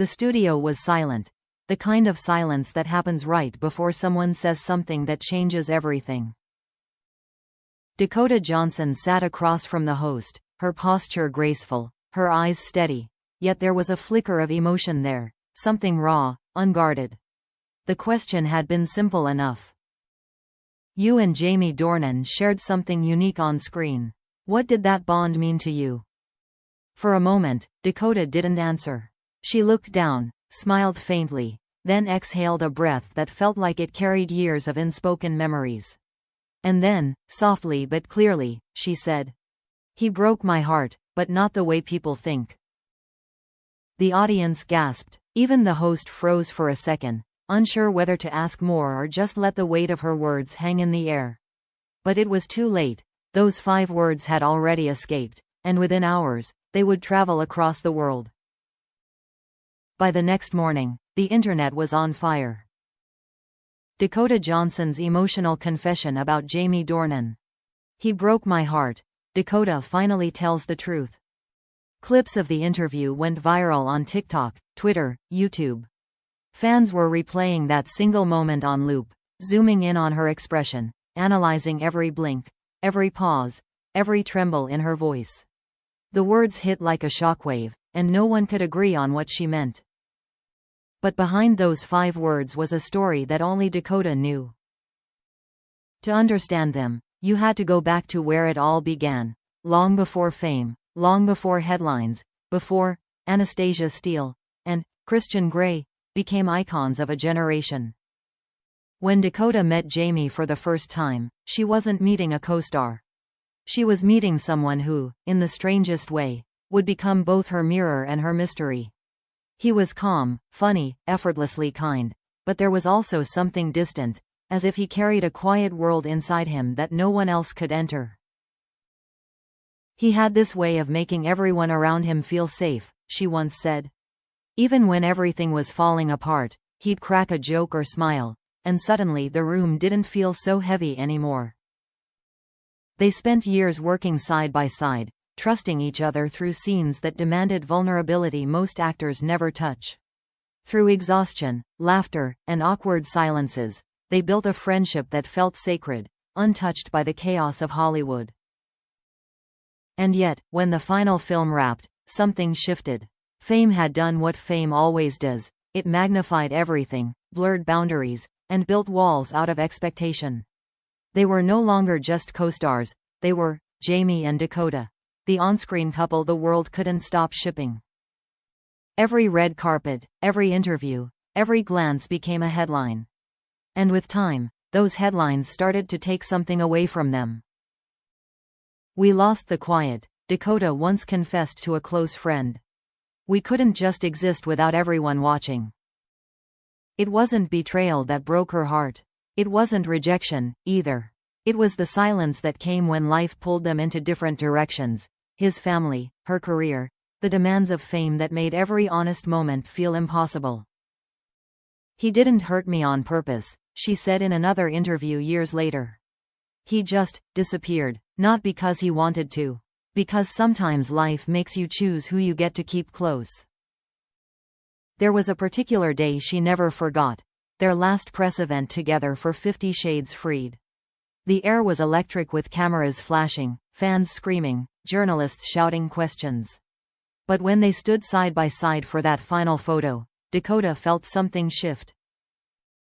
The studio was silent. The kind of silence that happens right before someone says something that changes everything. Dakota Johnson sat across from the host, her posture graceful, her eyes steady. Yet there was a flicker of emotion there, something raw, unguarded. The question had been simple enough. You and Jamie Dornan shared something unique on screen. What did that bond mean to you? For a moment, Dakota didn't answer. She looked down, smiled faintly, then exhaled a breath that felt like it carried years of unspoken memories. And then, softly but clearly, she said, "He broke my heart, but not the way people think." The audience gasped. Even the host froze for a second, unsure whether to ask more or just let the weight of her words hang in the air. But it was too late. Those 5 words had already escaped, and within hours, they would travel across the world. By the next morning, the internet was on fire. Dakota Johnson's emotional confession about Jamie Dornan. "He broke my heart. Dakota finally tells the truth." Clips of the interview went viral on TikTok, Twitter, YouTube. Fans were replaying that single moment on loop, zooming in on her expression, analyzing every blink, every pause, every tremble in her voice. The words hit like a shockwave, and no one could agree on what she meant. But behind those 5 words was a story that only Dakota knew. To understand them, you had to go back to where it all began, long before fame, long before headlines, before Anastasia Steele and Christian Grey became icons of a generation. When Dakota met Jamie for the first time, she wasn't meeting a co-star. She was meeting someone who, in the strangest way, would become both her mirror and her mystery. He was calm, funny, effortlessly kind, but there was also something distant, as if he carried a quiet world inside him that no one else could enter. "He had this way of making everyone around him feel safe," she once said. Even when everything was falling apart, he'd crack a joke or smile, and suddenly the room didn't feel so heavy anymore. They spent years working side by side, trusting each other through scenes that demanded vulnerability most actors never touch. Through exhaustion, laughter, and awkward silences, they built a friendship that felt sacred, untouched by the chaos of Hollywood. And yet, when the final film wrapped, something shifted. Fame had done what fame always does. It magnified everything, blurred boundaries, and built walls out of expectation. They were no longer just co-stars, they were Jamie and Dakota, the on-screen couple the world couldn't stop shipping. Every red carpet, every interview, every glance became a headline. And with time, those headlines started to take something away from them. "We lost the quiet," Dakota once confessed to a close friend. "We couldn't just exist without everyone watching." It wasn't betrayal that broke her heart. It wasn't rejection, either. It was the silence that came when life pulled them into different directions. His family, her career, the demands of fame that made every honest moment feel impossible. "He didn't hurt me on purpose," she said in another interview years later. "He just disappeared, not because he wanted to. Because sometimes life makes you choose who you get to keep close." There was a particular day she never forgot. Their last press event together for 50 Shades Freed. The air was electric with cameras flashing, fans screaming, journalists shouting questions. But when they stood side by side for that final photo, Dakota felt something shift.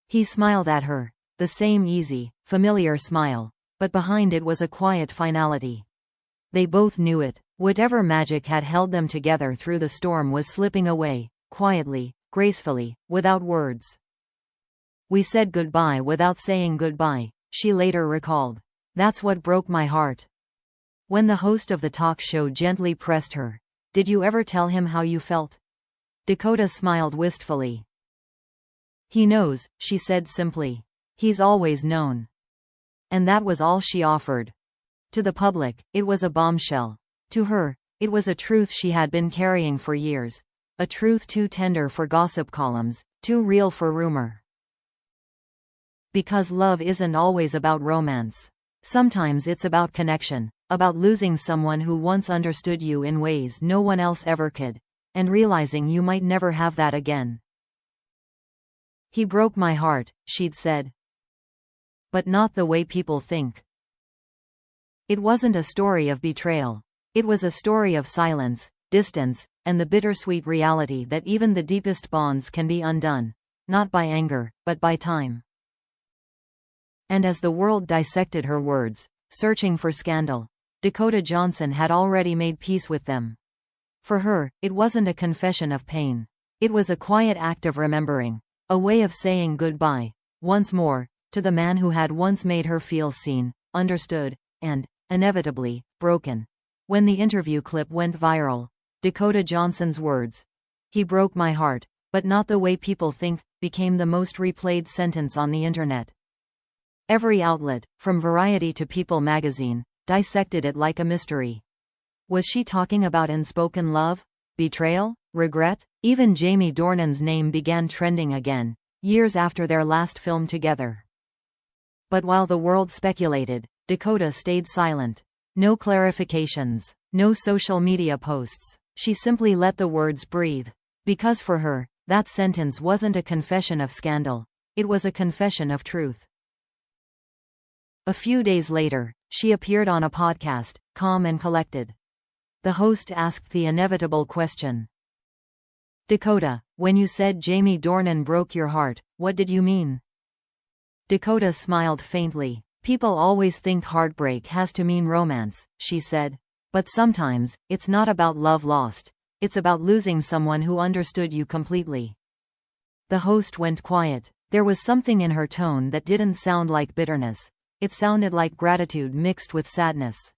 He smiled at her, the same easy, familiar smile, but behind it was a quiet finality. They both knew it. Whatever magic had held them together through the storm was slipping away, quietly, gracefully, without words. "We said goodbye without saying goodbye," she later recalled. "That's what broke my heart." When the host of the talk show gently pressed her, "Did you ever tell him how you felt?" Dakota smiled wistfully. "He knows," she said simply. "He's always known." And that was all she offered. To the public, it was a bombshell. To her, it was a truth she had been carrying for years. A truth too tender for gossip columns, too real for rumor. Because love isn't always about romance. Sometimes it's about connection, about losing someone who once understood you in ways no one else ever could, and realizing you might never have that again. He broke my heart, she'd said. But not the way people think. It wasn't a story of betrayal. It was a story of silence, distance, and the bittersweet reality that even the deepest bonds can be undone, not by anger, but by time. And as the world dissected her words, searching for scandal, Dakota Johnson had already made peace with them. For her, it wasn't a confession of pain. It was a quiet act of remembering, a way of saying goodbye, once more, to the man who had once made her feel seen, understood, and, inevitably, broken. When the interview clip went viral, Dakota Johnson's words, "He broke my heart, but not the way people think," became the most replayed sentence on the internet. Every outlet, from Variety to People magazine, dissected it like a mystery. Was she talking about unspoken love? Betrayal? Regret? Even Jamie Dornan's name began trending again, years after their last film together. But while the world speculated, Dakota stayed silent. No clarifications, no social media posts. She simply let the words breathe. Because for her, that sentence wasn't a confession of scandal. It was a confession of truth. A few days later, she appeared on a podcast, calm and collected. The host asked the inevitable question. "Dakota, when you said Jamie Dornan broke your heart, what did you mean?" Dakota smiled faintly. "People always think heartbreak has to mean romance," she said. "But sometimes, it's not about love lost. It's about losing someone who understood you completely." The host went quiet. There was something in her tone that didn't sound like bitterness. It sounded like gratitude mixed with sadness.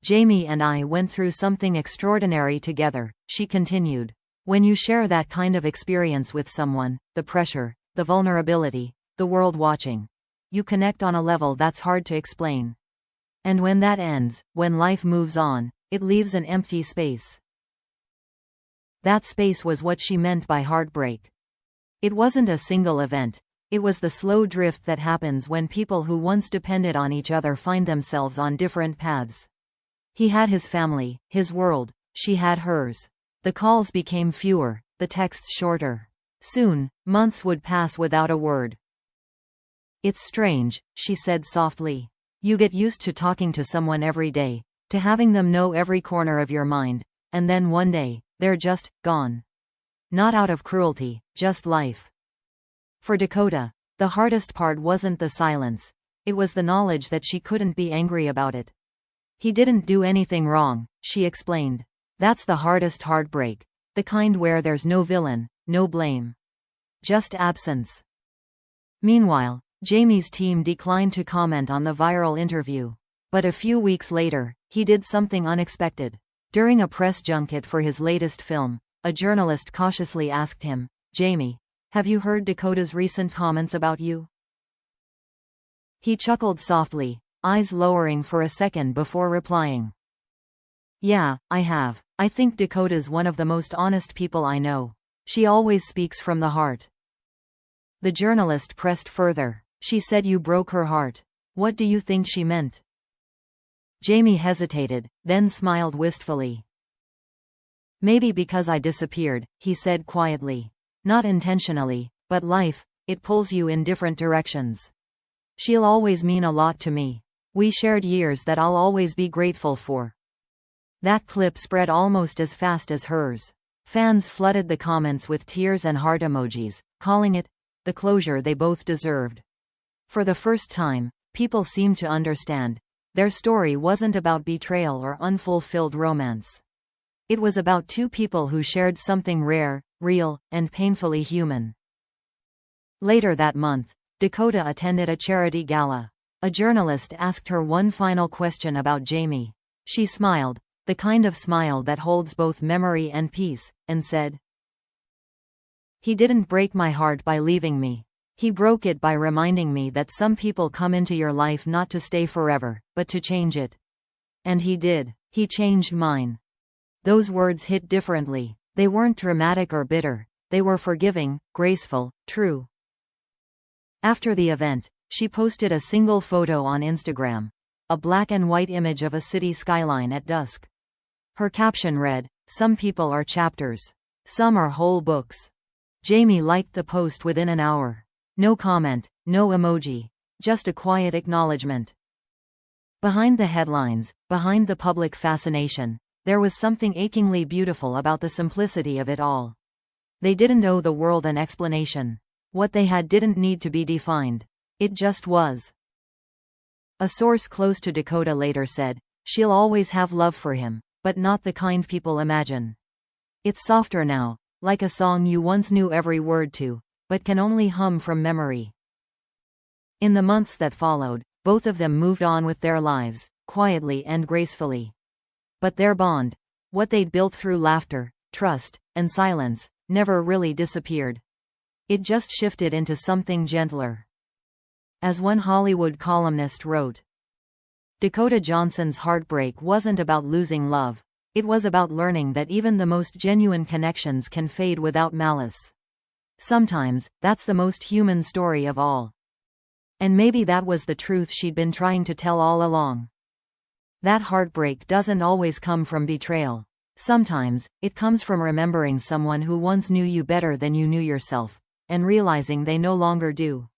"Jamie and I went through something extraordinary together," she continued. "When you share that kind of experience with someone, the pressure, the vulnerability, the world watching, you connect on a level that's hard to explain. And when that ends, when life moves on, it leaves an empty space." That space was what she meant by heartbreak. It wasn't a single event. It was the slow drift that happens when people who once depended on each other find themselves on different paths. He had his family, his world, she had hers. The calls became fewer, the texts shorter. Soon, months would pass without a word. "It's strange," she said softly. "You get used to talking to someone every day, to having them know every corner of your mind, and then one day, they're just gone. Not out of cruelty, just life." For Dakota, the hardest part wasn't the silence. It was the knowledge that she couldn't be angry about it. "He didn't do anything wrong," she explained. "That's the hardest heartbreak. The kind where there's no villain, no blame. Just absence." Meanwhile, Jamie's team declined to comment on the viral interview. But a few weeks later, he did something unexpected. During a press junket for his latest film, a journalist cautiously asked him, "Jamie, have you heard Dakota's recent comments about you?" He chuckled softly, eyes lowering for a second before replying. "Yeah, I have. I think Dakota's one of the most honest people I know. She always speaks from the heart." The journalist pressed further. "She said you broke her heart. What do you think she meant?" Jamie hesitated, then smiled wistfully. "Maybe because I disappeared," he said quietly. "Not intentionally, but life, it pulls you in different directions. She'll always mean a lot to me. We shared years that I'll always be grateful for." That clip spread almost as fast as hers. Fans flooded the comments with tears and heart emojis, calling it the closure they both deserved. For the first time, people seemed to understand. Their story wasn't about betrayal or unfulfilled romance. It was about two people who shared something rare, real, and painfully human. Later that month, Dakota attended a charity gala. A journalist asked her one final question about Jamie. She smiled, the kind of smile that holds both memory and peace, and said, "He didn't break my heart by leaving me. He broke it by reminding me that some people come into your life not to stay forever, but to change it. And he did. He changed mine." Those words hit differently. They weren't dramatic or bitter. They were forgiving, graceful, true. After the event, she posted a single photo on Instagram, a black and white image of a city skyline at dusk. Her caption read, Some people are chapters. Some are whole books. Jamie liked the post within an hour. No comment, no emoji. Just a quiet acknowledgement. Behind the headlines, behind the public fascination, there was something achingly beautiful about the simplicity of it all. They didn't owe the world an explanation. What they had didn't need to be defined. It just was. A source close to Dakota later said, "She'll always have love for him, but not the kind people imagine. It's softer now, like a song you once knew every word to, but can only hum from memory." In the months that followed, both of them moved on with their lives, quietly and gracefully. But their bond, what they'd built through laughter, trust, and silence, never really disappeared. It just shifted into something gentler. As one Hollywood columnist wrote, Dakota Johnson's heartbreak wasn't about losing love. It was about learning that even the most genuine connections can fade without malice. Sometimes, that's the most human story of all. And maybe that was the truth she'd been trying to tell all along. That heartbreak doesn't always come from betrayal. Sometimes, it comes from remembering someone who once knew you better than you knew yourself, and realizing they no longer do.